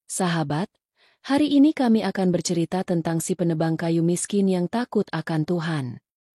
Sahabat, hari ini kami akan bercerita tentang si penebang kayu miskin yang takut akan Tuhan.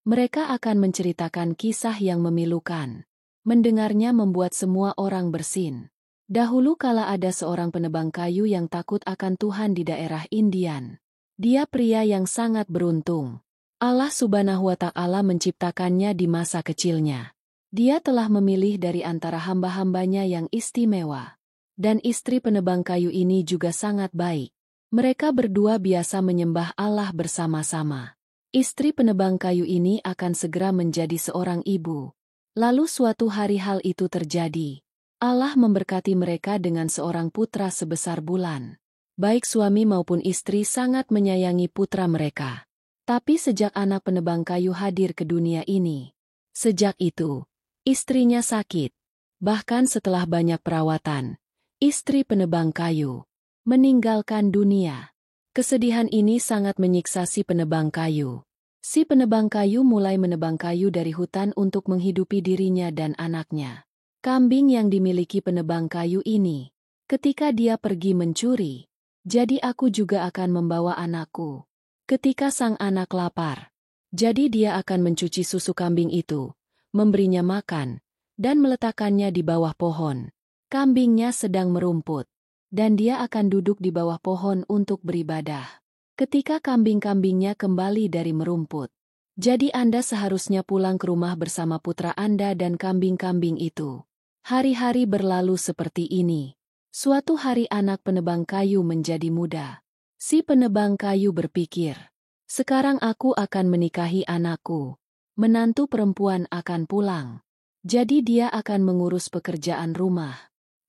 Mereka akan menceritakan kisah yang memilukan. Mendengarnya membuat semua orang bersin. Dahulu kala ada seorang penebang kayu yang takut akan Tuhan di daerah Indian. Dia pria yang sangat beruntung. Allah Subhanahu wa Ta'ala menciptakannya di masa kecilnya. Dia telah memilih dari antara hamba-hambanya yang istimewa. Dan istri penebang kayu ini juga sangat baik. Mereka berdua biasa menyembah Allah bersama-sama. Istri penebang kayu ini akan segera menjadi seorang ibu. Lalu suatu hari hal itu terjadi. Allah memberkati mereka dengan seorang putra sebesar bulan. Baik suami maupun istri sangat menyayangi putra mereka. Tapi sejak anak penebang kayu hadir ke dunia ini, sejak itu, istrinya sakit. Bahkan setelah banyak perawatan, istri penebang kayu meninggalkan dunia. Kesedihan ini sangat menyiksa si penebang kayu. Si penebang kayu mulai menebang kayu dari hutan untuk menghidupi dirinya dan anaknya. Kambing yang dimiliki penebang kayu ini, ketika dia pergi mencuri, jadi aku juga akan membawa anakku. Ketika sang anak lapar, jadi dia akan mencuci susu kambing itu, memberinya makan, dan meletakkannya di bawah pohon. Kambingnya sedang merumput, dan dia akan duduk di bawah pohon untuk beribadah. Ketika kambing-kambingnya kembali dari merumput, jadi Anda seharusnya pulang ke rumah bersama putra Anda dan kambing-kambing itu. Hari-hari berlalu seperti ini. Suatu hari anak penebang kayu menjadi muda. Si penebang kayu berpikir, sekarang aku akan menikahi anakku. Menantu perempuan akan pulang. Jadi dia akan mengurus pekerjaan rumah.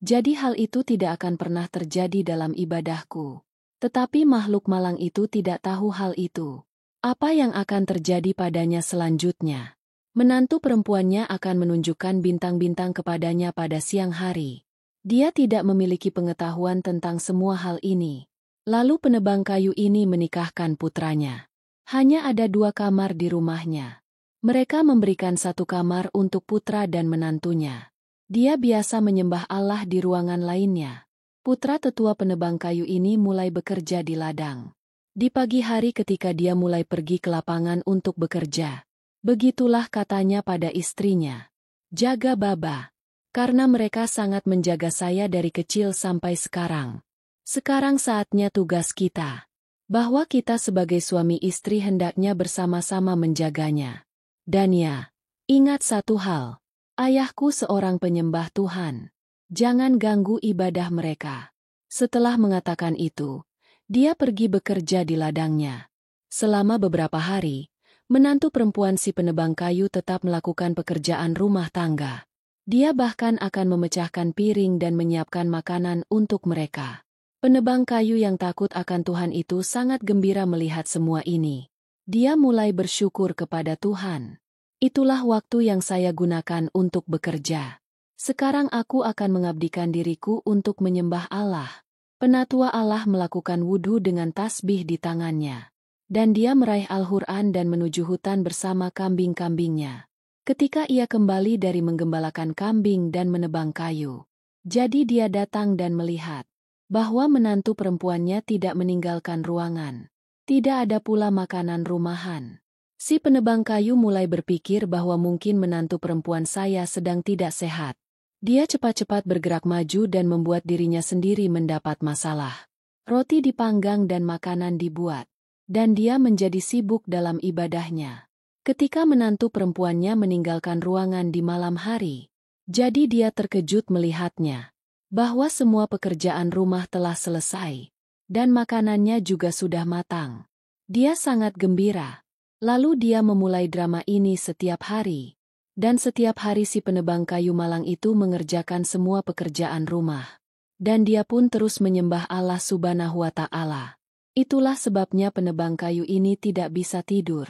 Jadi hal itu tidak akan pernah terjadi dalam ibadahku. Tetapi makhluk malang itu tidak tahu hal itu. Apa yang akan terjadi padanya selanjutnya? Menantu perempuannya akan menunjukkan bintang-bintang kepadanya pada siang hari. Dia tidak memiliki pengetahuan tentang semua hal ini. Lalu penebang kayu ini menikahkan putranya. Hanya ada 2 kamar di rumahnya. Mereka memberikan 1 kamar untuk putra dan menantunya. Dia biasa menyembah Allah di ruangan lainnya. Putra tetua penebang kayu ini mulai bekerja di ladang. Di pagi hari ketika dia mulai pergi ke lapangan untuk bekerja, begitulah katanya pada istrinya, "Jaga Baba, karena mereka sangat menjaga saya dari kecil sampai sekarang. Sekarang saatnya tugas kita, bahwa kita sebagai suami istri hendaknya bersama-sama menjaganya. Dan ya, ingat satu hal, ayahku seorang penyembah Tuhan. Jangan ganggu ibadah mereka." Setelah mengatakan itu, dia pergi bekerja di ladangnya. Selama beberapa hari, menantu perempuan si penebang kayu tetap melakukan pekerjaan rumah tangga. Dia bahkan akan memecahkan piring dan menyiapkan makanan untuk mereka. Penebang kayu yang takut akan Tuhan itu sangat gembira melihat semua ini. Dia mulai bersyukur kepada Tuhan. Itulah waktu yang saya gunakan untuk bekerja. Sekarang aku akan mengabdikan diriku untuk menyembah Allah. Penatua Allah melakukan wudhu dengan tasbih di tangannya. Dan dia meraih Al-Quran dan menuju hutan bersama kambing-kambingnya. Ketika ia kembali dari menggembalakan kambing dan menebang kayu, jadi dia datang dan melihat bahwa menantu perempuannya tidak meninggalkan ruangan. Tidak ada pula makanan rumahan. Si penebang kayu mulai berpikir bahwa mungkin menantu perempuan saya sedang tidak sehat. Dia cepat-cepat bergerak maju dan membuat dirinya sendiri mendapat masalah. Roti dipanggang dan makanan dibuat. Dan dia menjadi sibuk dalam ibadahnya. Ketika menantu perempuannya meninggalkan ruangan di malam hari, jadi dia terkejut melihatnya bahwa semua pekerjaan rumah telah selesai, dan makanannya juga sudah matang. Dia sangat gembira. Lalu dia memulai drama ini setiap hari. Dan setiap hari si penebang kayu malang itu mengerjakan semua pekerjaan rumah. Dan dia pun terus menyembah Allah Subhanahu wa Ta'ala. Itulah sebabnya penebang kayu ini tidak bisa tidur.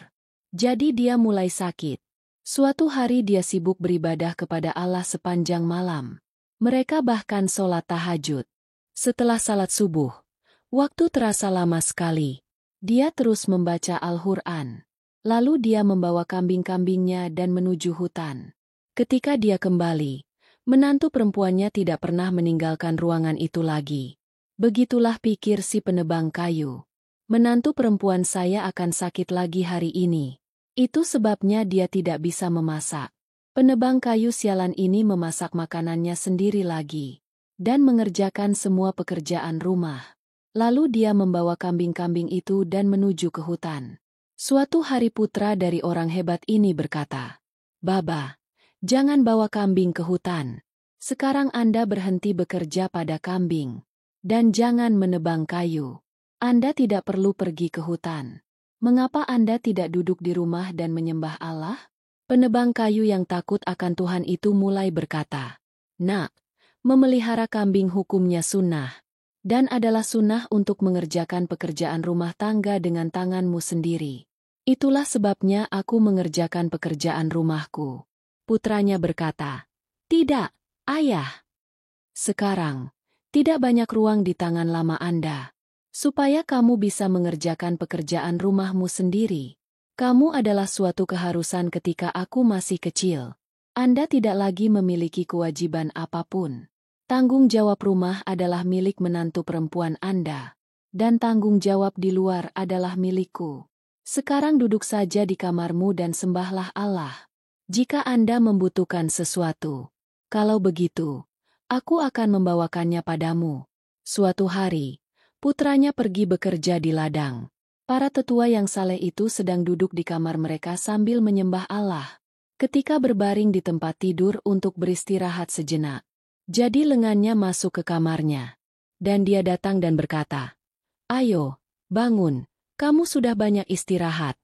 Jadi dia mulai sakit. Suatu hari dia sibuk beribadah kepada Allah sepanjang malam. Mereka bahkan sholat tahajud. Setelah salat subuh, waktu terasa lama sekali. Dia terus membaca Al-Quran. Lalu dia membawa kambing-kambingnya dan menuju hutan. Ketika dia kembali, menantu perempuannya tidak pernah meninggalkan ruangan itu lagi. Begitulah pikir si penebang kayu. Menantu perempuan saya akan sakit lagi hari ini. Itu sebabnya dia tidak bisa memasak. Penebang kayu sialan ini memasak makanannya sendiri lagi. Dan mengerjakan semua pekerjaan rumah. Lalu dia membawa kambing-kambing itu dan menuju ke hutan. Suatu hari putra dari orang hebat ini berkata, "Baba, jangan bawa kambing ke hutan. Sekarang Anda berhenti bekerja pada kambing. Dan jangan menebang kayu. Anda tidak perlu pergi ke hutan. Mengapa Anda tidak duduk di rumah dan menyembah Allah?" Penebang kayu yang takut akan Tuhan itu mulai berkata, "Nak, memelihara kambing hukumnya sunnah. Dan adalah sunnah untuk mengerjakan pekerjaan rumah tangga dengan tanganmu sendiri. Itulah sebabnya aku mengerjakan pekerjaan rumahku." Putranya berkata, "Tidak, ayah. Sekarang, tidak banyak ruang di tangan lama Anda. Supaya kamu bisa mengerjakan pekerjaan rumahmu sendiri. Kamu adalah suatu keharusan ketika aku masih kecil. Anda tidak lagi memiliki kewajiban apapun. Tanggung jawab rumah adalah milik menantu perempuan Anda. Dan tanggung jawab di luar adalah milikku. Sekarang duduk saja di kamarmu dan sembahlah Allah. Jika Anda membutuhkan sesuatu. Kalau begitu, aku akan membawakannya padamu." Suatu hari, putranya pergi bekerja di ladang. Para tetua yang saleh itu sedang duduk di kamar mereka sambil menyembah Allah. Ketika berbaring di tempat tidur untuk beristirahat sejenak, jadi lengannya masuk ke kamarnya. Dan dia datang dan berkata, "Ayo, bangun, kamu sudah banyak istirahat.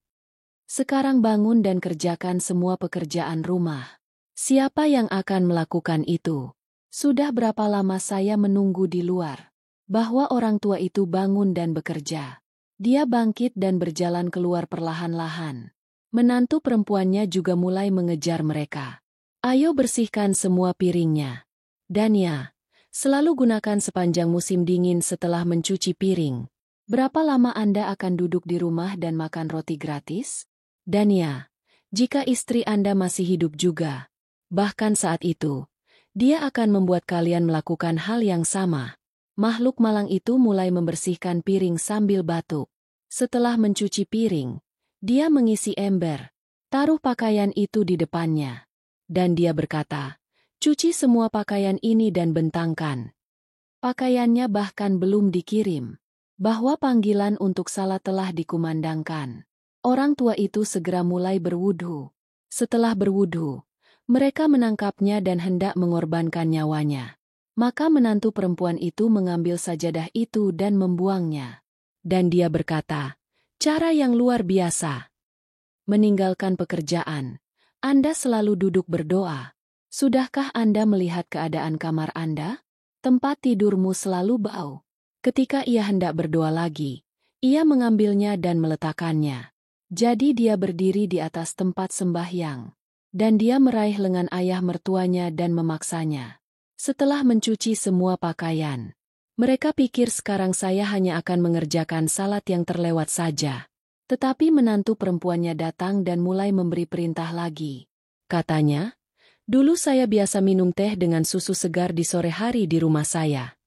Sekarang bangun dan kerjakan semua pekerjaan rumah." "Siapa yang akan melakukan itu? Sudah berapa lama saya menunggu di luar." Bahwa orang tua itu bangun dan bekerja. Dia bangkit dan berjalan keluar perlahan-lahan. Menantu perempuannya juga mulai mengejar mereka. "Ayo bersihkan semua piringnya. Dan ya, selalu gunakan sepanjang musim dingin setelah mencuci piring. Berapa lama Anda akan duduk di rumah dan makan roti gratis? Dan ya, jika istri Anda masih hidup juga, bahkan saat itu, dia akan membuat kalian melakukan hal yang sama." Makhluk malang itu mulai membersihkan piring sambil batuk. Setelah mencuci piring, dia mengisi ember, taruh pakaian itu di depannya. Dan dia berkata, "Cuci semua pakaian ini dan bentangkan." Pakaiannya bahkan belum dikirim. Bahwa panggilan untuk salat telah dikumandangkan. Orang tua itu segera mulai berwudhu. Setelah berwudhu, mereka menangkapnya dan hendak mengorbankan nyawanya. Maka menantu perempuan itu mengambil sajadah itu dan membuangnya. Dan dia berkata, "Cara yang luar biasa. Meninggalkan pekerjaan. Anda selalu duduk berdoa. Sudahkah Anda melihat keadaan kamar Anda? Tempat tidurmu selalu bau." Ketika ia hendak berdoa lagi, ia mengambilnya dan meletakkannya. Jadi dia berdiri di atas tempat sembahyang. Dan dia meraih lengan ayah mertuanya dan memaksanya. Setelah mencuci semua pakaian, mereka pikir sekarang saya hanya akan mengerjakan salat yang terlewat saja. Tetapi menantu perempuannya datang dan mulai memberi perintah lagi. Katanya, "Dulu saya biasa minum teh dengan susu segar di sore hari di rumah saya.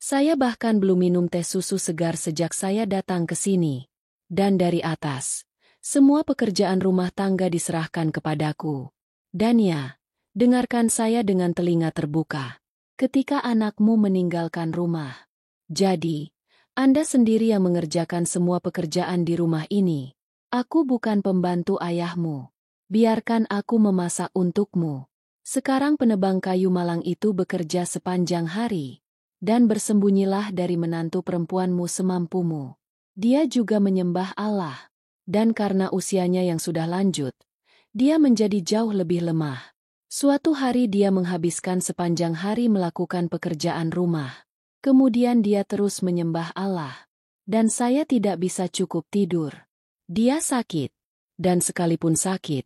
Saya bahkan belum minum teh susu segar sejak saya datang ke sini. Dan dari atas, semua pekerjaan rumah tangga diserahkan kepadaku. Dan ya, dengarkan saya dengan telinga terbuka. Ketika anakmu meninggalkan rumah, jadi, Anda sendiri yang mengerjakan semua pekerjaan di rumah ini. Aku bukan pembantu ayahmu. Biarkan aku memasak untukmu." Sekarang penebang kayu malang itu bekerja sepanjang hari. Dan bersembunyilah dari menantu perempuanmu semampumu. Dia juga menyembah Allah. Dan karena usianya yang sudah lanjut, dia menjadi jauh lebih lemah. Suatu hari dia menghabiskan sepanjang hari melakukan pekerjaan rumah. Kemudian dia terus menyembah Allah. Dan saya tidak bisa cukup tidur. Dia sakit. Dan sekalipun sakit,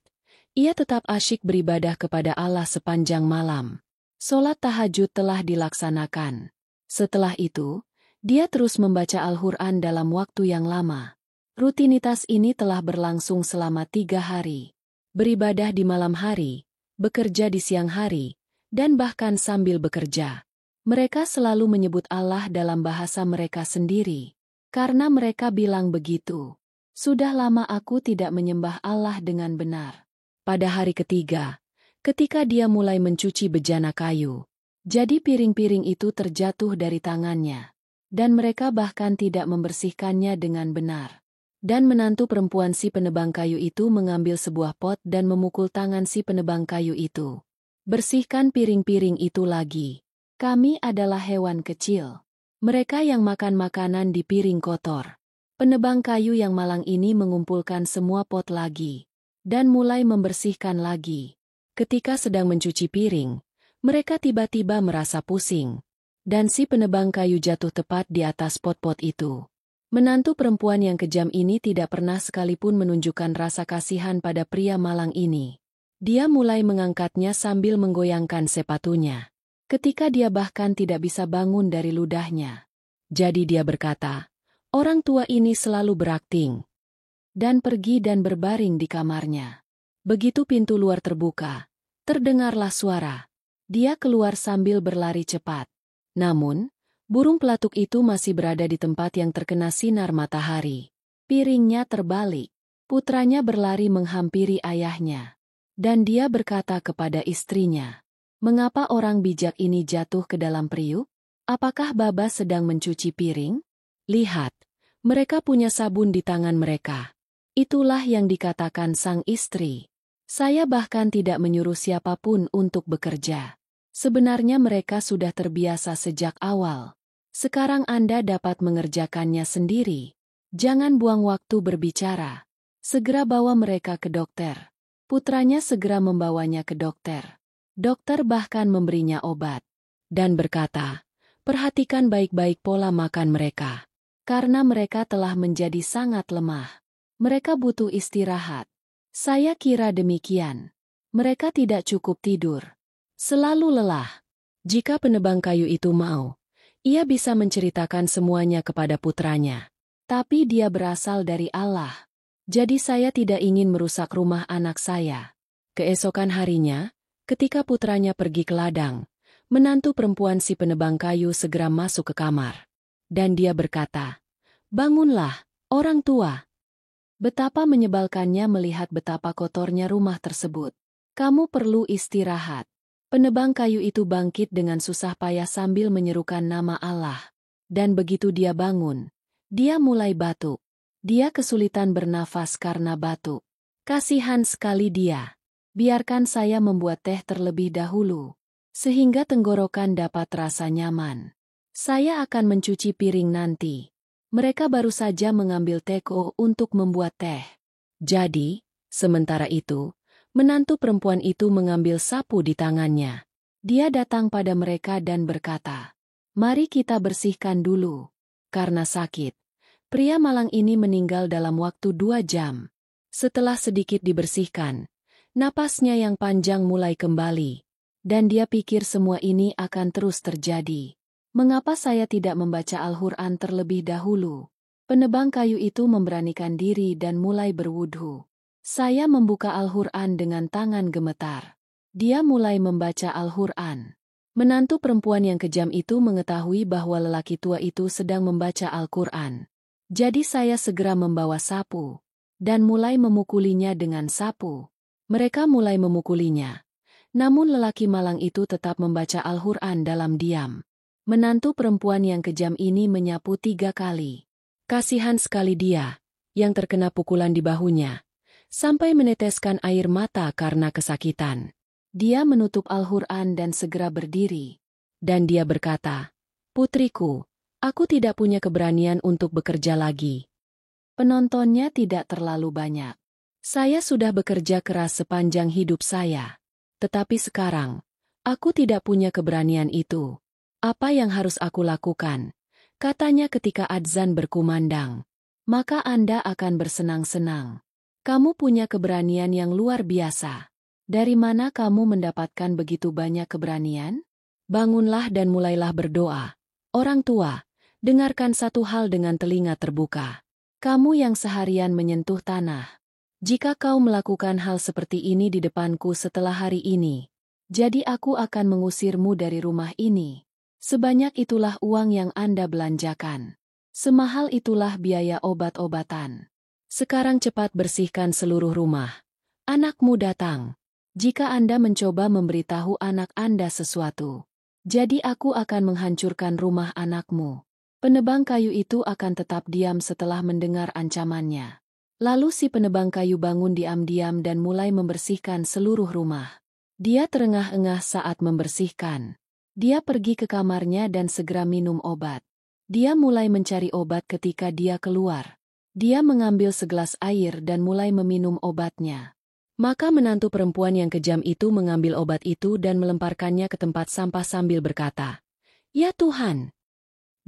ia tetap asyik beribadah kepada Allah sepanjang malam. Sholat tahajud telah dilaksanakan. Setelah itu, dia terus membaca Al-Quran dalam waktu yang lama. Rutinitas ini telah berlangsung selama 3 hari. Beribadah di malam hari, bekerja di siang hari, dan bahkan sambil bekerja. Mereka selalu menyebut Allah dalam bahasa mereka sendiri. Karena mereka bilang begitu. Sudah lama aku tidak menyembah Allah dengan benar. Pada hari ketiga, ketika dia mulai mencuci bejana kayu, jadi piring-piring itu terjatuh dari tangannya. Dan mereka bahkan tidak membersihkannya dengan benar. Dan menantu perempuan si penebang kayu itu mengambil sebuah pot dan memukul tangan si penebang kayu itu. Bersihkan piring-piring itu lagi. Kami adalah hewan kecil. Mereka yang makan makanan di piring kotor. Penebang kayu yang malang ini mengumpulkan semua pot lagi. Dan mulai membersihkan lagi. Ketika sedang mencuci piring, mereka tiba-tiba merasa pusing. Dan si penebang kayu jatuh tepat di atas pot-pot itu. Menantu perempuan yang kejam ini tidak pernah sekalipun menunjukkan rasa kasihan pada pria malang ini. Dia mulai mengangkatnya sambil menggoyangkan sepatunya. Ketika dia bahkan tidak bisa bangun dari ludahnya. Jadi dia berkata, orang tua ini selalu berakting. Dan pergi dan berbaring di kamarnya. Begitu pintu luar terbuka, terdengarlah suara. Dia keluar sambil berlari cepat. Namun, burung pelatuk itu masih berada di tempat yang terkena sinar matahari. Piringnya terbalik. Putranya berlari menghampiri ayahnya. Dan dia berkata kepada istrinya, mengapa orang bijak ini jatuh ke dalam periuk? Apakah Baba sedang mencuci piring? Lihat, mereka punya sabun di tangan mereka. Itulah yang dikatakan sang istri. Saya bahkan tidak menyuruh siapapun untuk bekerja. Sebenarnya mereka sudah terbiasa sejak awal. Sekarang Anda dapat mengerjakannya sendiri. Jangan buang waktu berbicara. Segera bawa mereka ke dokter. Putranya segera membawanya ke dokter. Dokter bahkan memberinya obat. Dan berkata, perhatikan baik-baik pola makan mereka. Karena mereka telah menjadi sangat lemah. Mereka butuh istirahat. Saya kira demikian. Mereka tidak cukup tidur. Selalu lelah. Jika penebang kayu itu mau, ia bisa menceritakan semuanya kepada putranya. Tapi dia berasal dari Allah. Jadi saya tidak ingin merusak rumah anak saya. Keesokan harinya, ketika putranya pergi ke ladang, menantu perempuan si penebang kayu segera masuk ke kamar. Dan dia berkata, bangunlah, orang tua. Betapa menyebalkannya melihat betapa kotornya rumah tersebut. Kamu perlu istirahat. Penebang kayu itu bangkit dengan susah payah sambil menyerukan nama Allah. Dan begitu dia bangun, dia mulai batuk. Dia kesulitan bernafas karena batuk. Kasihan sekali dia. Biarkan saya membuat teh terlebih dahulu. Sehingga tenggorokan dapat rasa nyaman. Saya akan mencuci piring nanti. Mereka baru saja mengambil teko untuk membuat teh. Jadi, sementara itu, menantu perempuan itu mengambil sapu di tangannya. Dia datang pada mereka dan berkata, mari kita bersihkan dulu. Karena sakit, pria malang ini meninggal dalam waktu 2 jam. Setelah sedikit dibersihkan, napasnya yang panjang mulai kembali. Dan dia pikir semua ini akan terus terjadi. Mengapa saya tidak membaca Al-Quran terlebih dahulu? Penebang kayu itu memberanikan diri dan mulai berwudhu. Saya membuka Al-Quran dengan tangan gemetar. Dia mulai membaca Al-Quran. Menantu perempuan yang kejam itu mengetahui bahwa lelaki tua itu sedang membaca Al-Quran. Jadi saya segera membawa sapu. Dan mulai memukulinya dengan sapu. Mereka mulai memukulinya. Namun lelaki malang itu tetap membaca Al-Quran dalam diam. Menantu perempuan yang kejam ini menyapu 3 kali. Kasihan sekali dia, yang terkena pukulan di bahunya, sampai meneteskan air mata karena kesakitan. Dia menutup Al-Quran dan segera berdiri. Dan dia berkata, putriku, aku tidak punya keberanian untuk bekerja lagi. Penontonnya tidak terlalu banyak. Saya sudah bekerja keras sepanjang hidup saya. Tetapi sekarang, aku tidak punya keberanian itu. Apa yang harus aku lakukan? Katanya ketika adzan berkumandang. Maka Anda akan bersenang-senang. Kamu punya keberanian yang luar biasa. Dari mana kamu mendapatkan begitu banyak keberanian? Bangunlah dan mulailah berdoa. Orang tua, dengarkan satu hal dengan telinga terbuka. Kamu yang seharian menyentuh tanah. Jika kau melakukan hal seperti ini di depanku setelah hari ini, jadi aku akan mengusirmu dari rumah ini. Sebanyak itulah uang yang Anda belanjakan. Semahal itulah biaya obat-obatan. Sekarang cepat bersihkan seluruh rumah. Anakmu datang. Jika Anda mencoba memberitahu anak Anda sesuatu, jadi aku akan menghancurkan rumah anakmu. Penebang kayu itu akan tetap diam setelah mendengar ancamannya. Lalu si penebang kayu bangun diam-diam dan mulai membersihkan seluruh rumah. Dia terengah-engah saat membersihkan. Dia pergi ke kamarnya dan segera minum obat. Dia mulai mencari obat ketika dia keluar. Dia mengambil segelas air dan mulai meminum obatnya. Maka menantu perempuan yang kejam itu mengambil obat itu dan melemparkannya ke tempat sampah sambil berkata, "Ya Tuhan,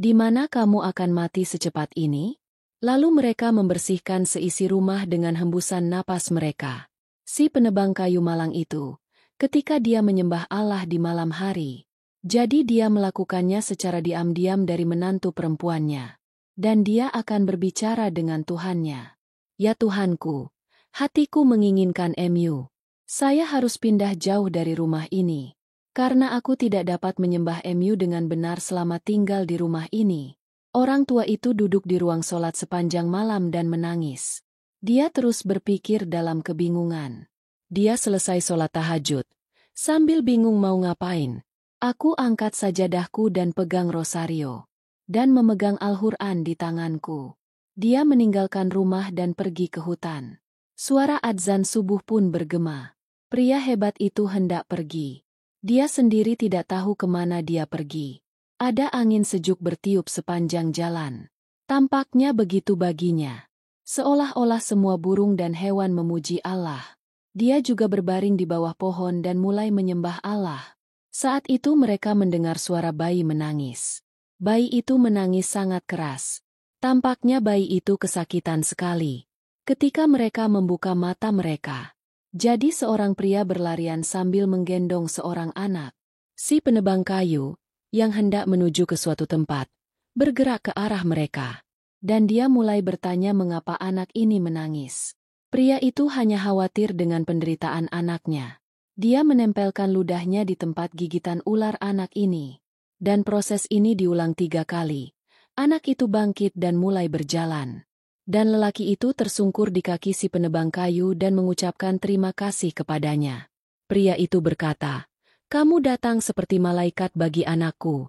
di mana kamu akan mati secepat ini?" Lalu mereka membersihkan seisi rumah dengan hembusan napas mereka. Si penebang kayu malang itu, ketika dia menyembah Allah di malam hari, jadi dia melakukannya secara diam-diam dari menantu perempuannya. Dan dia akan berbicara dengan Tuhannya. "Ya Tuhanku, hatiku menginginkan MU. Saya harus pindah jauh dari rumah ini. Karena aku tidak dapat menyembah MU dengan benar selama tinggal di rumah ini." Orang tua itu duduk di ruang sholat sepanjang malam dan menangis. Dia terus berpikir dalam kebingungan. Dia selesai sholat tahajud. Sambil bingung mau ngapain, aku angkat sajadahku dan pegang rosario. Dan memegang Al-Quran di tanganku. Dia meninggalkan rumah dan pergi ke hutan. Suara adzan subuh pun bergema. Pria hebat itu hendak pergi. Dia sendiri tidak tahu kemana dia pergi. Ada angin sejuk bertiup sepanjang jalan. Tampaknya begitu baginya. Seolah-olah semua burung dan hewan memuji Allah. Dia juga berbaring di bawah pohon dan mulai menyembah Allah. Saat itu mereka mendengar suara bayi menangis. Bayi itu menangis sangat keras. Tampaknya bayi itu kesakitan sekali. Ketika mereka membuka mata mereka, jadi seorang pria berlarian sambil menggendong seorang anak. Si penebang kayu, yang hendak menuju ke suatu tempat, bergerak ke arah mereka. Dan dia mulai bertanya mengapa anak ini menangis. Pria itu hanya khawatir dengan penderitaan anaknya. Dia menempelkan ludahnya di tempat gigitan ular anak ini. Dan proses ini diulang 3 kali. Anak itu bangkit dan mulai berjalan. Dan lelaki itu tersungkur di kaki si penebang kayu dan mengucapkan terima kasih kepadanya. Pria itu berkata, "Kamu datang seperti malaikat bagi anakku.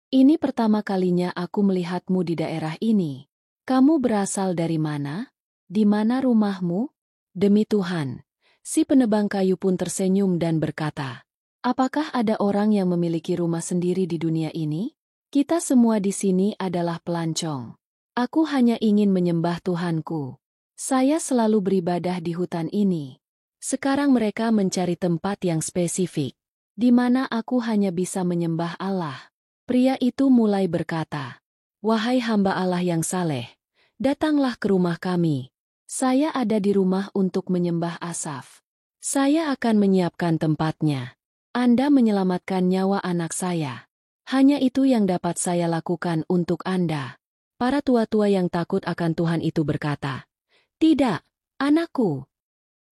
Ini pertama kalinya aku melihatmu di daerah ini. Kamu berasal dari mana? Di mana rumahmu?" "Demi Tuhan." Si penebang kayu pun tersenyum dan berkata, "Apakah ada orang yang memiliki rumah sendiri di dunia ini? Kita semua di sini adalah pelancong. Aku hanya ingin menyembah Tuhanku. Saya selalu beribadah di hutan ini. Sekarang mereka mencari tempat yang spesifik, di mana aku hanya bisa menyembah Allah." Pria itu mulai berkata, "Wahai hamba Allah yang saleh, datanglah ke rumah kami. Saya ada di rumah untuk menyembah Asaf. Saya akan menyiapkan tempatnya. Anda menyelamatkan nyawa anak saya. Hanya itu yang dapat saya lakukan untuk Anda." Para tua-tua yang takut akan Tuhan itu berkata, "Tidak, anakku.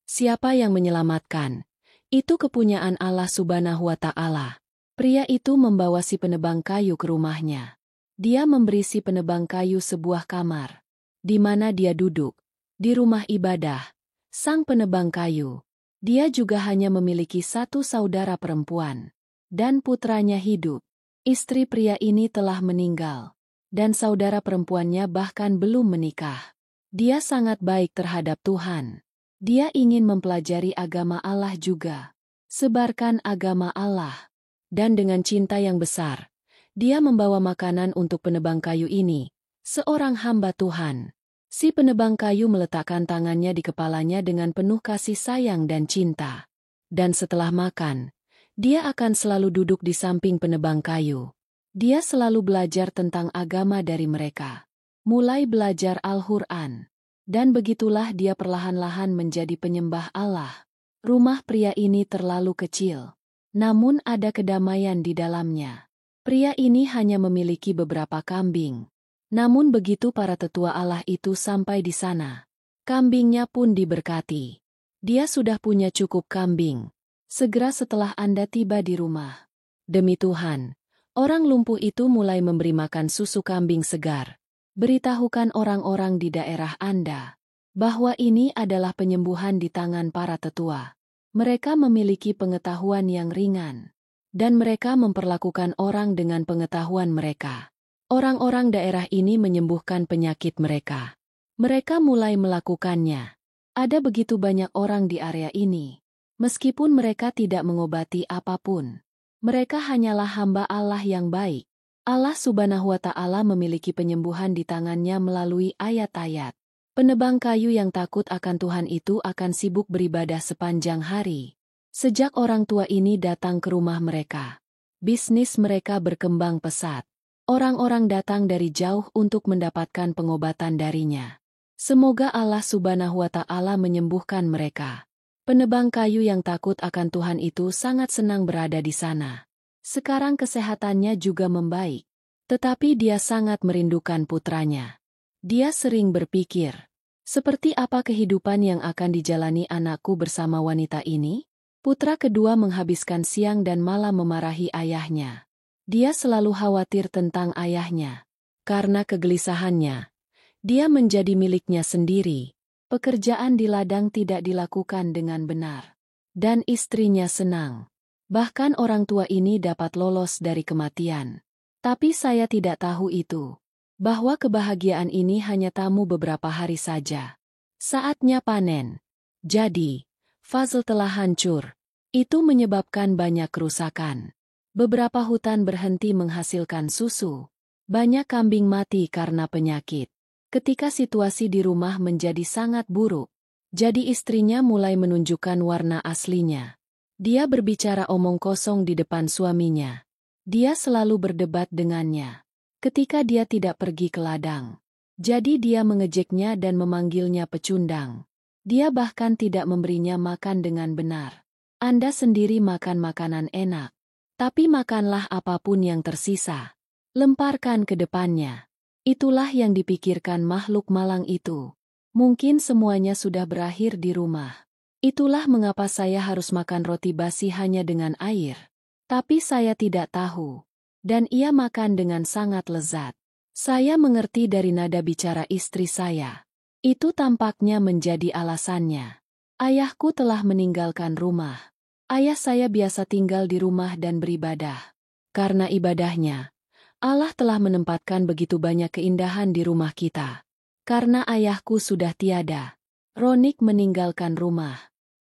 Siapa yang menyelamatkan? Itu kepunyaan Allah Subhanahu wa Ta'ala." Pria itu membawa si penebang kayu ke rumahnya. Dia memberi si penebang kayu sebuah kamar, di mana dia duduk, di rumah ibadah, sang penebang kayu. Dia juga hanya memiliki satu saudara perempuan, dan putranya hidup. Istri pria ini telah meninggal, dan saudara perempuannya bahkan belum menikah. Dia sangat baik terhadap Tuhan. Dia ingin mempelajari agama Allah juga. Sebarkan agama Allah. Dan dengan cinta yang besar, dia membawa makanan untuk penebang kayu ini, seorang hamba Tuhan. Si penebang kayu meletakkan tangannya di kepalanya dengan penuh kasih sayang dan cinta. Dan setelah makan, dia akan selalu duduk di samping penebang kayu. Dia selalu belajar tentang agama dari mereka. Mulai belajar Al-Quran. Dan begitulah dia perlahan-lahan menjadi penyembah Allah. Rumah pria ini terlalu kecil, namun ada kedamaian di dalamnya. Pria ini hanya memiliki beberapa kambing. Namun begitu para tetua Allah itu sampai di sana, kambingnya pun diberkati. Dia sudah punya cukup kambing. Segera setelah Anda tiba di rumah. Demi Tuhan, Orang lumpuh itu mulai memberi makan susu kambing segar. Beritahukan orang-orang di daerah Anda bahwa ini adalah penyembuhan di tangan para tetua. Mereka memiliki pengetahuan yang ringan, dan mereka memperlakukan orang dengan pengetahuan mereka. Orang-orang daerah ini menyembuhkan penyakit mereka. Mereka mulai melakukannya. Ada begitu banyak orang di area ini. Meskipun mereka tidak mengobati apapun, mereka hanyalah hamba Allah yang baik. Allah Subhanahu wa Ta'ala memiliki penyembuhan di tangannya melalui ayat-ayat. Penebang kayu yang takut akan Tuhan itu akan sibuk beribadah sepanjang hari. Sejak orang tua ini datang ke rumah mereka, bisnis mereka berkembang pesat. Orang-orang datang dari jauh untuk mendapatkan pengobatan darinya. Semoga Allah Subhanahu wa Ta'ala menyembuhkan mereka. Penebang kayu yang takut akan Tuhan itu sangat senang berada di sana. Sekarang kesehatannya juga membaik. Tetapi dia sangat merindukan putranya. Dia sering berpikir, seperti apa kehidupan yang akan dijalani anakku bersama wanita ini? Putra kedua menghabiskan siang dan malam memarahi ayahnya. Dia selalu khawatir tentang ayahnya. Karena kegelisahannya, dia menjadi miliknya sendiri. Pekerjaan di ladang tidak dilakukan dengan benar. Dan istrinya senang. Bahkan orang tua ini dapat lolos dari kematian. Tapi saya tidak tahu itu. Bahwa kebahagiaan ini hanya tamu beberapa hari saja. Saatnya panen. Jadi, Fazl telah hancur. Itu menyebabkan banyak kerusakan. Beberapa hutan berhenti menghasilkan susu. Banyak kambing mati karena penyakit. Ketika situasi di rumah menjadi sangat buruk, jadi istrinya mulai menunjukkan warna aslinya. Dia berbicara omong kosong di depan suaminya. Dia selalu berdebat dengannya. Ketika dia tidak pergi ke ladang, jadi dia mengejeknya dan memanggilnya pecundang. Dia bahkan tidak memberinya makan dengan benar. Anda sendiri makan makanan enak, tapi makanlah apapun yang tersisa. Lemparkan ke depannya. Itulah yang dipikirkan makhluk malang itu. Mungkin semuanya sudah berakhir di rumah. Itulah mengapa saya harus makan roti basi hanya dengan air. Tapi saya tidak tahu. Dan ia makan dengan sangat lezat. Saya mengerti dari nada bicara istri saya. Itu tampaknya menjadi alasannya. Ayahku telah meninggalkan rumah. Ayah saya biasa tinggal di rumah dan beribadah. Karena ibadahnya, Allah telah menempatkan begitu banyak keindahan di rumah kita. Karena ayahku sudah tiada, Ronik meninggalkan rumah.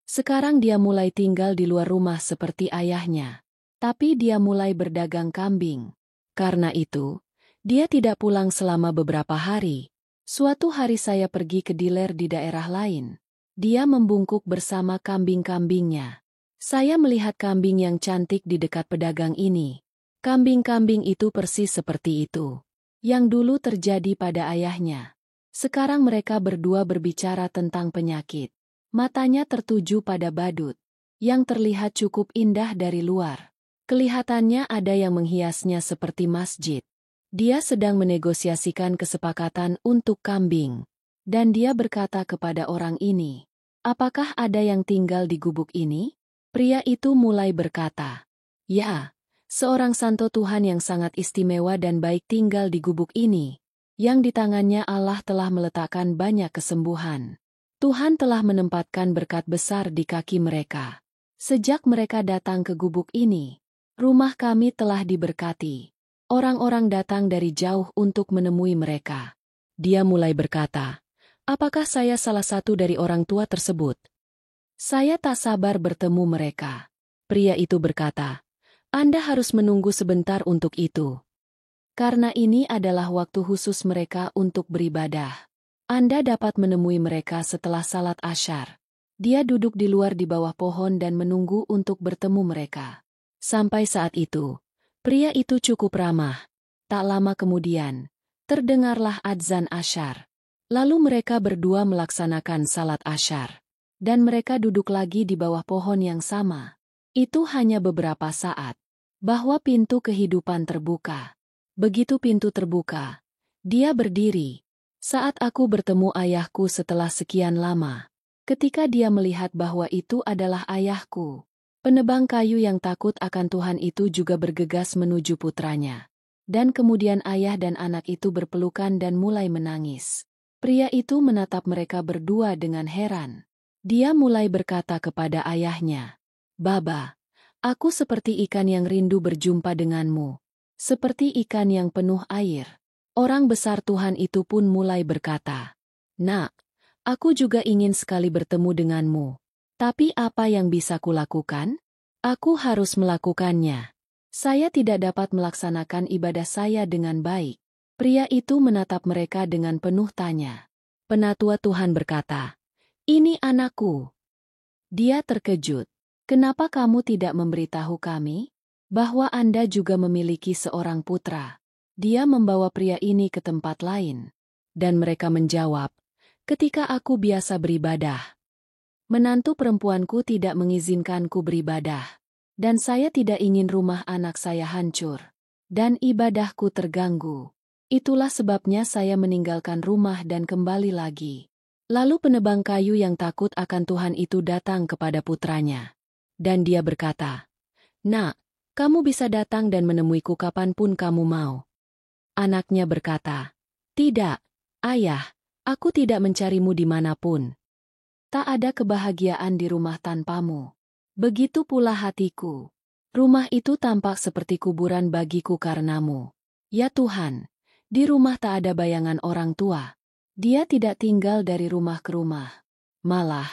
Sekarang dia mulai tinggal di luar rumah seperti ayahnya. Tapi dia mulai berdagang kambing. Karena itu, dia tidak pulang selama beberapa hari. Suatu hari saya pergi ke dealer di daerah lain. Dia membungkuk bersama kambing-kambingnya. Saya melihat kambing yang cantik di dekat pedagang ini. Kambing-kambing itu persis seperti itu. Yang dulu terjadi pada ayahnya. Sekarang mereka berdua berbicara tentang penyakit. Matanya tertuju pada badut, yang terlihat cukup indah dari luar. Kelihatannya ada yang menghiasnya seperti masjid. Dia sedang menegosiasikan kesepakatan untuk kambing. Dan dia berkata kepada orang ini, "Apakah ada yang tinggal di gubuk ini?" Pria itu mulai berkata, "Ya, seorang santo Tuhan yang sangat istimewa dan baik tinggal di gubuk ini, yang di tangannya Allah telah meletakkan banyak kesembuhan. Tuhan telah menempatkan berkat besar di kaki mereka. Sejak mereka datang ke gubuk ini, rumah kami telah diberkati. Orang-orang datang dari jauh untuk menemui mereka." Dia mulai berkata, "Apakah saya salah satu dari orang tua tersebut? Saya tak sabar bertemu mereka." Pria itu berkata, "Anda harus menunggu sebentar untuk itu. Karena ini adalah waktu khusus mereka untuk beribadah. Anda dapat menemui mereka setelah salat Asyar." Dia duduk di luar di bawah pohon dan menunggu untuk bertemu mereka. Sampai saat itu, pria itu cukup ramah. Tak lama kemudian, terdengarlah adzan Asyar. Lalu mereka berdua melaksanakan salat Asyar. Dan mereka duduk lagi di bawah pohon yang sama. Itu hanya beberapa saat. Bahwa pintu kehidupan terbuka. Begitu pintu terbuka, dia berdiri. Saat aku bertemu ayahku setelah sekian lama. Ketika dia melihat bahwa itu adalah ayahku, Penebang kayu yang takut akan Tuhan itu juga bergegas menuju putranya. Dan kemudian ayah dan anak itu berpelukan dan mulai menangis. Pria itu menatap mereka berdua dengan heran. Dia mulai berkata kepada ayahnya, "Baba, aku seperti ikan yang rindu berjumpa denganmu. Seperti ikan yang penuh air." Orang besar Tuhan itu pun mulai berkata, "Nak, aku juga ingin sekali bertemu denganmu. Tapi apa yang bisa kulakukan? Aku harus melakukannya. Saya tidak dapat melaksanakan ibadah saya dengan baik." Pria itu menatap mereka dengan penuh tanya. Penatua Tuhan berkata, "Ini anakku." Dia terkejut. "Kenapa kamu tidak memberitahu kami bahwa Anda juga memiliki seorang putra?" Dia membawa pria ini ke tempat lain. Dan mereka menjawab, "Ketika aku biasa beribadah, menantu perempuanku tidak mengizinkanku beribadah. Dan saya tidak ingin rumah anak saya hancur. Dan ibadahku terganggu. Itulah sebabnya saya meninggalkan rumah dan kembali lagi." Lalu penebang kayu yang takut akan Tuhan itu datang kepada putranya. Dan dia berkata, "Nak, kamu bisa datang dan menemuiku kapanpun kamu mau." Anaknya berkata, "Tidak, ayah, aku tidak mencarimu dimanapun. Tak ada kebahagiaan di rumah tanpamu. Begitu pula hatiku. Rumah itu tampak seperti kuburan bagiku karenamu. Ya Tuhan, di rumah tak ada bayangan orang tua. Dia tidak tinggal dari rumah ke rumah. Malah,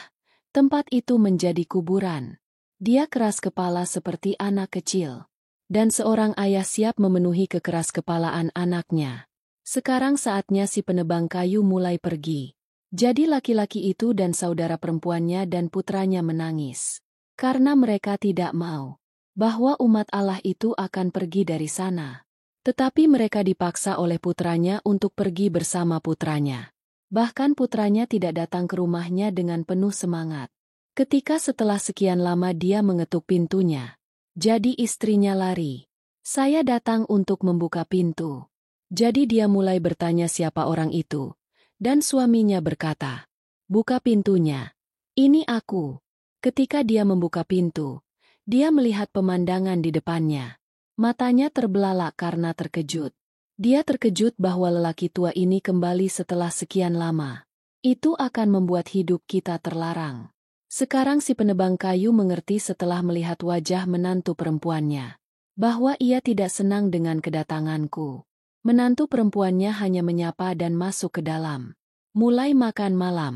tempat itu menjadi kuburan. Dia keras kepala seperti anak kecil. Dan seorang ayah siap memenuhi kekeras-kepalaan anaknya. Sekarang saatnya si penebang kayu mulai pergi. Jadi laki-laki itu dan saudara perempuannya dan putranya menangis. Karena mereka tidak mau bahwa umat Allah itu akan pergi dari sana. Tetapi mereka dipaksa oleh putranya untuk pergi bersama putranya. Bahkan putranya tidak datang ke rumahnya dengan penuh semangat. Ketika setelah sekian lama dia mengetuk pintunya. Jadi istrinya lari. "Saya datang untuk membuka pintu." Jadi dia mulai bertanya siapa orang itu. Dan suaminya berkata, "Buka pintunya. Ini aku." Ketika dia membuka pintu, dia melihat pemandangan di depannya. Matanya terbelalak karena terkejut. Dia terkejut bahwa lelaki tua ini kembali setelah sekian lama. Itu akan membuat hidup kita terlarang. Sekarang si penebang kayu mengerti setelah melihat wajah menantu perempuannya, bahwa ia tidak senang dengan kedatanganku. Menantu perempuannya hanya menyapa dan masuk ke dalam. Mulai makan malam.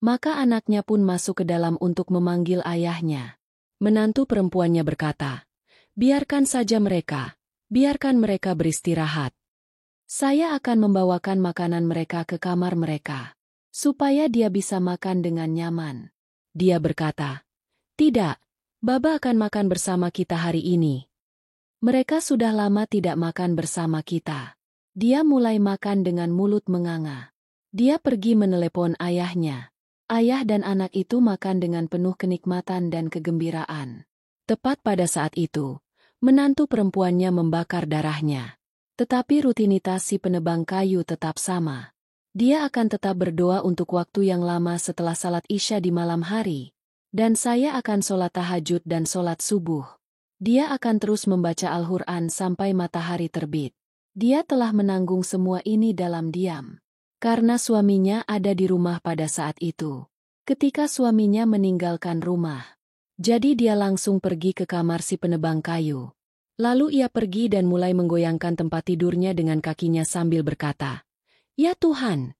Maka anaknya pun masuk ke dalam untuk memanggil ayahnya. Menantu perempuannya berkata, "Biarkan saja mereka. Biarkan mereka beristirahat. Saya akan membawakan makanan mereka ke kamar mereka, supaya dia bisa makan dengan nyaman." Dia berkata, "Tidak, Baba akan makan bersama kita hari ini. Mereka sudah lama tidak makan bersama kita." Dia mulai makan dengan mulut menganga. Dia pergi menelepon ayahnya. Ayah dan anak itu makan dengan penuh kenikmatan dan kegembiraan. Tepat pada saat itu, menantu perempuannya membakar darahnya. Tetapi rutinitas si penebang kayu tetap sama. Dia akan tetap berdoa untuk waktu yang lama setelah salat Isya di malam hari. Dan saya akan sholat tahajud dan sholat subuh. Dia akan terus membaca Al-Quran sampai matahari terbit. Dia telah menanggung semua ini dalam diam. Karena suaminya ada di rumah pada saat itu. Ketika suaminya meninggalkan rumah. Jadi dia langsung pergi ke kamar si penebang kayu. Lalu ia pergi dan mulai menggoyangkan tempat tidurnya dengan kakinya sambil berkata, "Ya Tuhan,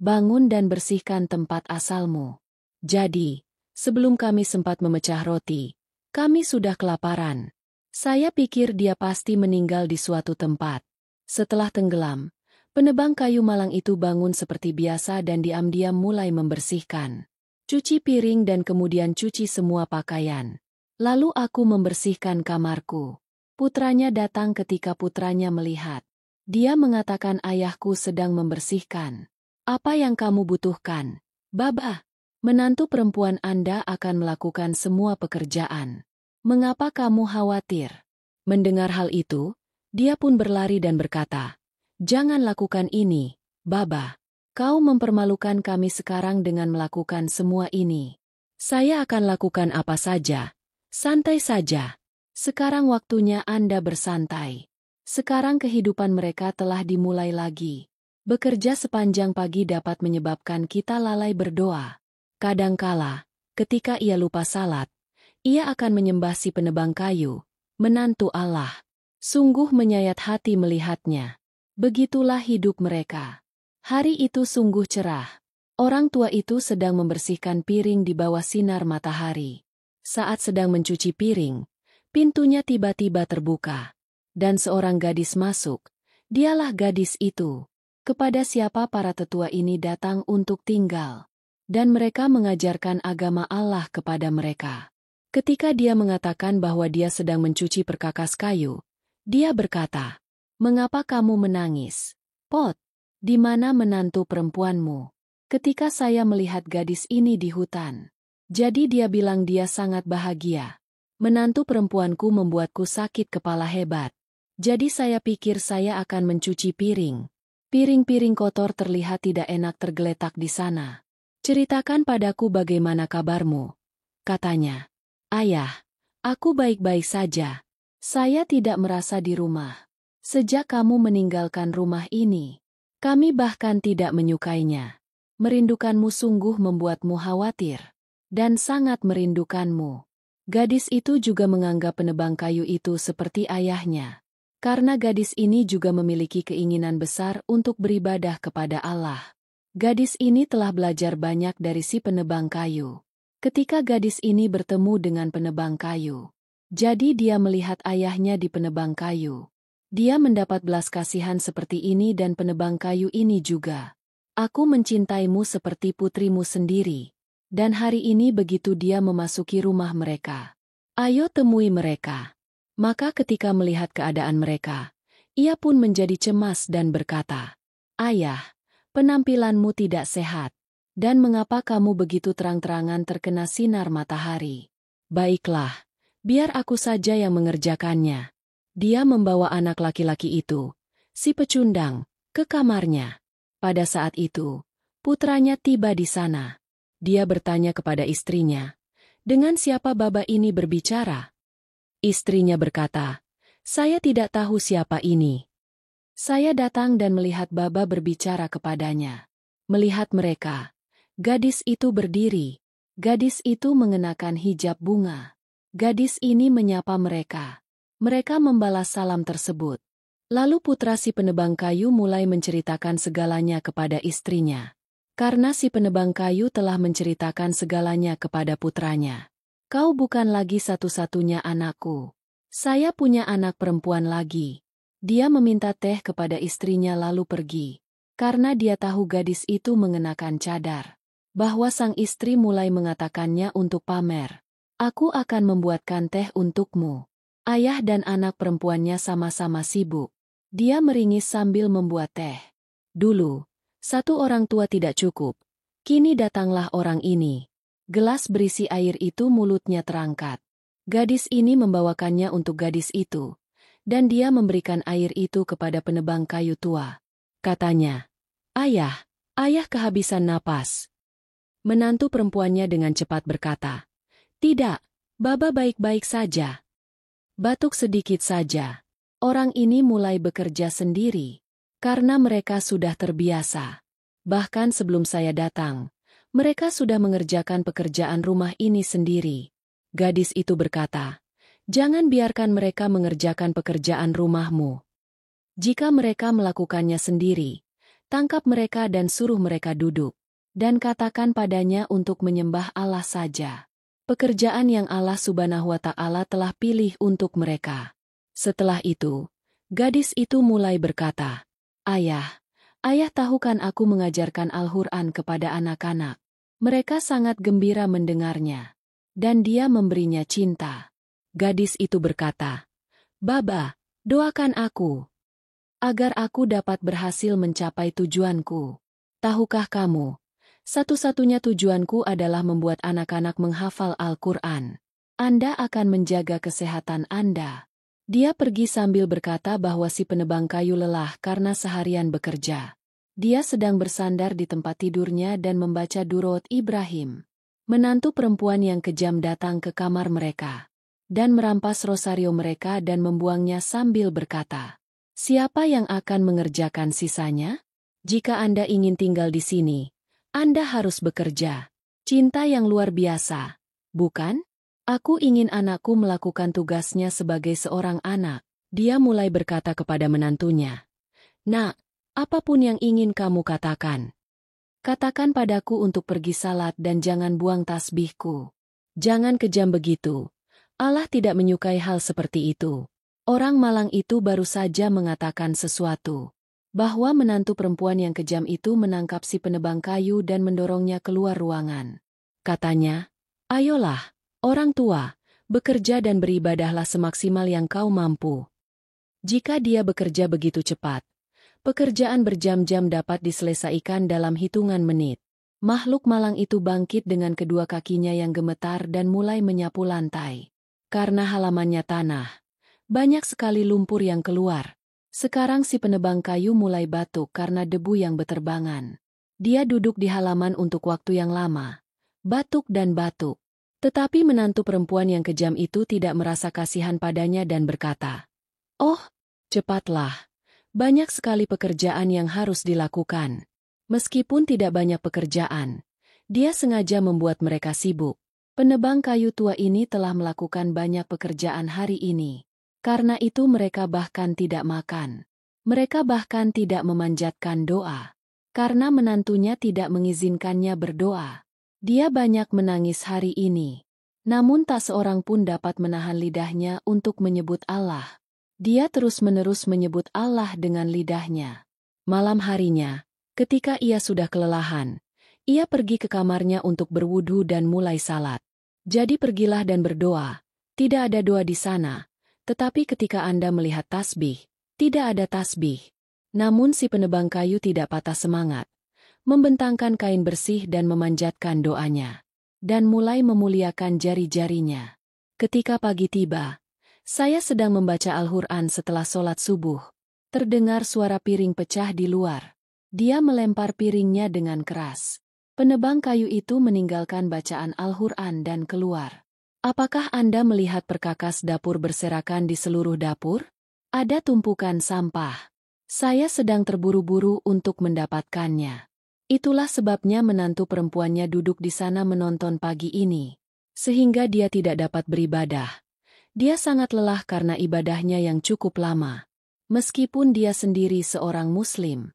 bangun dan bersihkan tempat asalmu." Jadi, sebelum kami sempat memecah roti, kami sudah kelaparan. Saya pikir dia pasti meninggal di suatu tempat. Setelah tenggelam, penebang kayu malang itu bangun seperti biasa dan diam-diam mulai membersihkan. Cuci piring dan kemudian cuci semua pakaian. Lalu aku membersihkan kamarku. Putranya datang ketika putranya melihat. Dia mengatakan, "Ayahku sedang membersihkan. Apa yang kamu butuhkan, Baba?" "Menantu perempuan Anda akan melakukan semua pekerjaan. Mengapa kamu khawatir?" Mendengar hal itu, dia pun berlari dan berkata, "Jangan lakukan ini, Baba. Kau mempermalukan kami sekarang dengan melakukan semua ini. Saya akan lakukan apa saja. Santai saja. Sekarang waktunya Anda bersantai. Sekarang kehidupan mereka telah dimulai lagi. Bekerja sepanjang pagi dapat menyebabkan kita lalai berdoa. Kadangkala, ketika ia lupa salat, ia akan menyembah si penebang kayu, menantu Allah. Sungguh menyayat hati melihatnya. Begitulah hidup mereka. Hari itu sungguh cerah. Orang tua itu sedang membersihkan piring di bawah sinar matahari. Saat sedang mencuci piring, pintunya tiba-tiba terbuka. Dan seorang gadis masuk. Dialah gadis itu. Kepada siapa para tetua ini datang untuk tinggal. Dan mereka mengajarkan agama Allah kepada mereka. Ketika dia mengatakan bahwa dia sedang mencuci perkakas kayu, dia berkata, "Mengapa kamu menangis? Pot, di mana menantu perempuanmu?" Ketika saya melihat gadis ini di hutan. Jadi dia bilang dia sangat bahagia. Menantu perempuanku membuatku sakit kepala hebat. Jadi saya pikir saya akan mencuci piring. Piring-piring kotor terlihat tidak enak tergeletak di sana. "Ceritakan padaku bagaimana kabarmu," katanya. "Ayah, aku baik-baik saja. Saya tidak merasa di rumah. Sejak kamu meninggalkan rumah ini, kami bahkan tidak menyukainya. Merindukanmu sungguh membuatmu khawatir. Dan sangat merindukanmu." Gadis itu juga menganggap penebang kayu itu seperti ayahnya. Karena gadis ini juga memiliki keinginan besar untuk beribadah kepada Allah. Gadis ini telah belajar banyak dari si penebang kayu. Ketika gadis ini bertemu dengan penebang kayu, jadi dia melihat ayahnya di penebang kayu. Dia mendapat belas kasihan seperti ini dan penebang kayu ini juga. "Aku mencintaimu seperti putrimu sendiri." Dan hari ini begitu dia memasuki rumah mereka. "Ayo temui mereka." Maka ketika melihat keadaan mereka, ia pun menjadi cemas dan berkata, "Ayah, penampilanmu tidak sehat. Dan mengapa kamu begitu terang-terangan terkena sinar matahari? Baiklah, biar aku saja yang mengerjakannya." Dia membawa anak laki-laki itu, si pecundang, ke kamarnya. Pada saat itu, putranya tiba di sana. Dia bertanya kepada istrinya, "Dengan siapa baba ini berbicara?" Istrinya berkata, "Saya tidak tahu siapa ini. Saya datang dan melihat baba berbicara kepadanya." Melihat mereka, gadis itu berdiri. Gadis itu mengenakan hijab bunga. Gadis ini menyapa mereka. Mereka membalas salam tersebut. Lalu putra si penebang kayu mulai menceritakan segalanya kepada istrinya. Karena si penebang kayu telah menceritakan segalanya kepada putranya. "Kau bukan lagi satu-satunya anakku. Saya punya anak perempuan lagi." Dia meminta teh kepada istrinya lalu pergi. Karena dia tahu gadis itu mengenakan cadar. Bahwa sang istri mulai mengatakannya untuk pamer. "Aku akan membuatkan teh untukmu." Ayah dan anak perempuannya sama-sama sibuk. Dia meringis sambil membuat teh. Dulu, satu orang tua tidak cukup. Kini datanglah orang ini. Gelas berisi air itu mulutnya terangkat. Gadis ini membawakannya untuk gadis itu. Dan dia memberikan air itu kepada penebang kayu tua. Katanya, "Ayah, ayah kehabisan napas." Menantu perempuannya dengan cepat berkata, "Tidak, baba baik-baik saja. Batuk sedikit saja." Orang ini mulai bekerja sendiri. Karena mereka sudah terbiasa. Bahkan sebelum saya datang, mereka sudah mengerjakan pekerjaan rumah ini sendiri. Gadis itu berkata, "Jangan biarkan mereka mengerjakan pekerjaan rumahmu. Jika mereka melakukannya sendiri, tangkap mereka dan suruh mereka duduk. Dan katakan padanya untuk menyembah Allah saja. Pekerjaan yang Allah Subhanahu wa Ta'ala telah pilih untuk mereka." Setelah itu, gadis itu mulai berkata, "Ayah, ayah tahu kan aku mengajarkan Al-Quran kepada anak-anak. Mereka sangat gembira mendengarnya. Dan dia memberinya cinta." Gadis itu berkata, "Baba, doakan aku. Agar aku dapat berhasil mencapai tujuanku. Tahukah kamu, satu-satunya tujuanku adalah membuat anak-anak menghafal Al-Quran. Anda akan menjaga kesehatan Anda." Dia pergi sambil berkata bahwa si penebang kayu lelah karena seharian bekerja. Dia sedang bersandar di tempat tidurnya dan membaca Durot Ibrahim. Menantu perempuan yang kejam datang ke kamar mereka. dan merampas rosario mereka dan membuangnya sambil berkata, "Siapa yang akan mengerjakan sisanya? Jika Anda ingin tinggal di sini, Anda harus bekerja." Cinta yang luar biasa, bukan? Aku ingin anakku melakukan tugasnya sebagai seorang anak. Dia mulai berkata kepada menantunya, "Nak, apapun yang ingin kamu katakan. Katakan padaku untuk pergi salat dan jangan buang tasbihku. Jangan kejam begitu. Allah tidak menyukai hal seperti itu." Orang malang itu baru saja mengatakan sesuatu. Bahwa menantu perempuan yang kejam itu menangkap si penebang kayu dan mendorongnya keluar ruangan. Katanya, "Ayolah, orang tua, bekerja dan beribadahlah semaksimal yang kau mampu." Jika dia bekerja begitu cepat, pekerjaan berjam-jam dapat diselesaikan dalam hitungan menit. Makhluk malang itu bangkit dengan kedua kakinya yang gemetar dan mulai menyapu lantai. Karena halamannya tanah, banyak sekali lumpur yang keluar. Sekarang si penebang kayu mulai batuk karena debu yang beterbangan. Dia duduk di halaman untuk waktu yang lama. Batuk dan batuk. Tetapi menantu perempuan yang kejam itu tidak merasa kasihan padanya dan berkata, "Oh, cepatlah. Banyak sekali pekerjaan yang harus dilakukan." Meskipun tidak banyak pekerjaan, dia sengaja membuat mereka sibuk. Penebang kayu tua ini telah melakukan banyak pekerjaan hari ini. Karena itu mereka bahkan tidak makan. Mereka bahkan tidak memanjatkan doa. Karena menantunya tidak mengizinkannya berdoa. Dia banyak menangis hari ini. Namun tak seorang pun dapat menahan lidahnya untuk menyebut Allah. Dia terus-menerus menyebut Allah dengan lidahnya. Malam harinya, ketika ia sudah kelelahan, ia pergi ke kamarnya untuk berwudu dan mulai salat. Jadi pergilah dan berdoa. Tidak ada doa di sana. Tetapi ketika Anda melihat tasbih, tidak ada tasbih. Namun si penebang kayu tidak patah semangat, membentangkan kain bersih dan memanjatkan doanya, dan mulai memuliakan jari-jarinya. Ketika pagi tiba, saya sedang membaca Al-Quran setelah sholat subuh. Terdengar suara piring pecah di luar. Dia melempar piringnya dengan keras. Penebang kayu itu meninggalkan bacaan Al-Quran dan keluar. Apakah Anda melihat perkakas dapur berserakan di seluruh dapur? Ada tumpukan sampah. Saya sedang terburu-buru untuk mendapatkannya. Itulah sebabnya menantu perempuannya duduk di sana menonton pagi ini. Sehingga dia tidak dapat beribadah. Dia sangat lelah karena ibadahnya yang cukup lama. Meskipun dia sendiri seorang Muslim.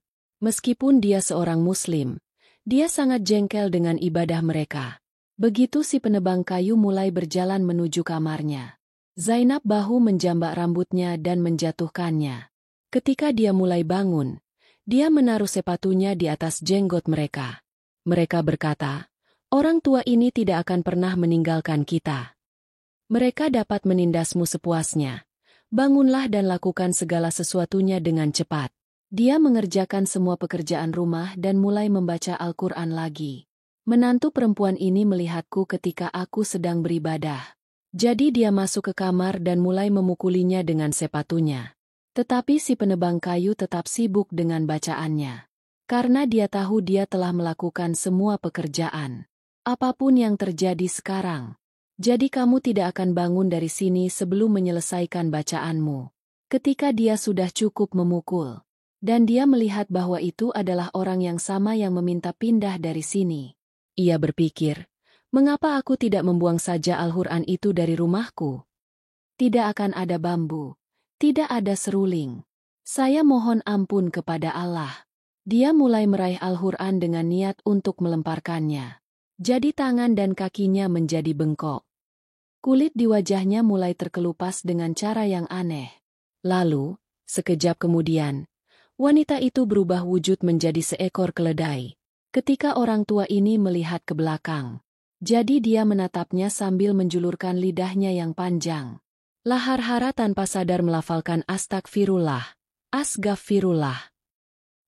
Dia sangat jengkel dengan ibadah mereka. Begitu si penebang kayu mulai berjalan menuju kamarnya, Zainab bahu menjambak rambutnya dan menjatuhkannya. Ketika dia mulai bangun, dia menaruh sepatunya di atas jenggot mereka. Mereka berkata, "Orang tua ini tidak akan pernah meninggalkan kita. Mereka dapat menindasmu sepuasnya. Bangunlah dan lakukan segala sesuatunya dengan cepat." Dia mengerjakan semua pekerjaan rumah dan mulai membaca Al-Quran lagi. Menantu perempuan ini melihatku ketika aku sedang beribadah. Jadi dia masuk ke kamar dan mulai memukulinya dengan sepatunya. Tetapi si penebang kayu tetap sibuk dengan bacaannya. Karena dia tahu dia telah melakukan semua pekerjaan. Apapun yang terjadi sekarang. Jadi kamu tidak akan bangun dari sini sebelum menyelesaikan bacaanmu. Ketika dia sudah cukup memukul. Dan dia melihat bahwa itu adalah orang yang sama yang meminta pindah dari sini. Ia berpikir, mengapa aku tidak membuang saja Al-Quran itu dari rumahku? Tidak akan ada bambu. Tidak ada seruling. Saya mohon ampun kepada Allah. Dia mulai meraih Al-Quran dengan niat untuk melemparkannya. Jadi tangan dan kakinya menjadi bengkok. Kulit di wajahnya mulai terkelupas dengan cara yang aneh. Lalu, sekejap kemudian, wanita itu berubah wujud menjadi seekor keledai. Ketika orang tua ini melihat ke belakang, jadi dia menatapnya sambil menjulurkan lidahnya yang panjang. Lahar-hara tanpa sadar melafalkan astagfirullah, asgafirullah.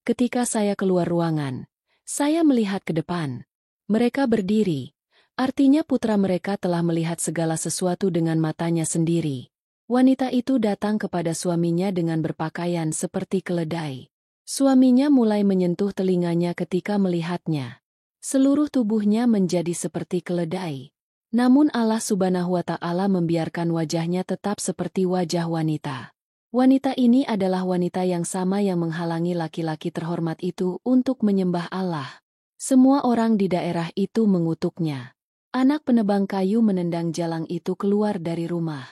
Ketika saya keluar ruangan, saya melihat ke depan. Mereka berdiri, artinya putra mereka telah melihat segala sesuatu dengan matanya sendiri. Wanita itu datang kepada suaminya dengan berpakaian seperti keledai. Suaminya mulai menyentuh telinganya ketika melihatnya. Seluruh tubuhnya menjadi seperti keledai. Namun Allah Subhanahu wa Ta'ala membiarkan wajahnya tetap seperti wajah wanita. Wanita ini adalah wanita yang sama yang menghalangi laki-laki terhormat itu untuk menyembah Allah. Semua orang di daerah itu mengutuknya. Anak penebang kayu menendang jalang itu keluar dari rumah.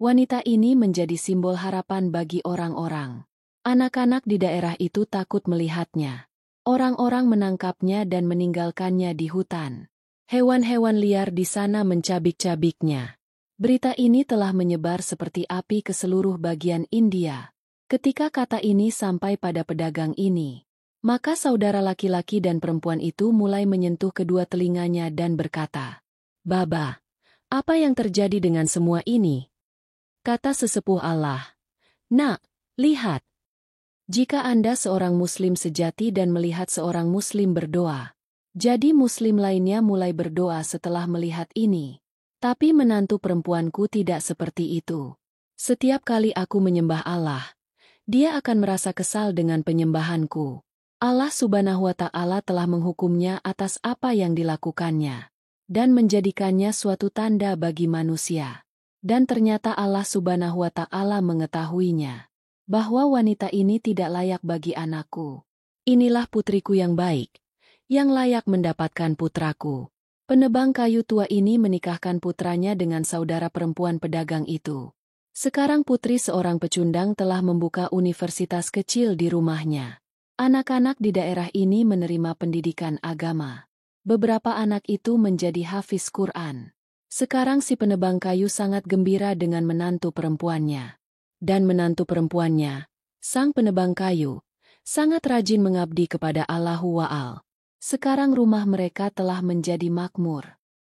Wanita ini menjadi simbol harapan bagi orang-orang. Anak-anak di daerah itu takut melihatnya. Orang-orang menangkapnya dan meninggalkannya di hutan. Hewan-hewan liar di sana mencabik-cabiknya. Berita ini telah menyebar seperti api ke seluruh bagian India. Ketika kata ini sampai pada pedagang ini, maka saudara laki-laki dan perempuan itu mulai menyentuh kedua telinganya dan berkata, "Baba, apa yang terjadi dengan semua ini?" Kata sesepuh Allah, "Nak, lihat. Jika Anda seorang Muslim sejati dan melihat seorang Muslim berdoa, jadi Muslim lainnya mulai berdoa setelah melihat ini. Tapi menantu perempuanku tidak seperti itu. Setiap kali aku menyembah Allah, dia akan merasa kesal dengan penyembahanku. Allah Subhanahu wa Ta'ala telah menghukumnya atas apa yang dilakukannya, dan menjadikannya suatu tanda bagi manusia. Dan ternyata Allah Subhanahu wa Ta'ala mengetahuinya, bahwa wanita ini tidak layak bagi anakku. Inilah putriku yang baik, yang layak mendapatkan putraku." Penebang kayu tua ini menikahkan putranya dengan saudara perempuan pedagang itu. Sekarang putri seorang pecundang telah membuka universitas kecil di rumahnya. Anak-anak di daerah ini menerima pendidikan agama. Beberapa anak itu menjadi hafiz Quran. Sekarang si penebang kayu sangat gembira dengan menantu perempuannya. Dan menantu perempuannya, sang penebang kayu, sangat rajin mengabdi kepada Allahu Wa'al. Sekarang rumah mereka telah menjadi makmur.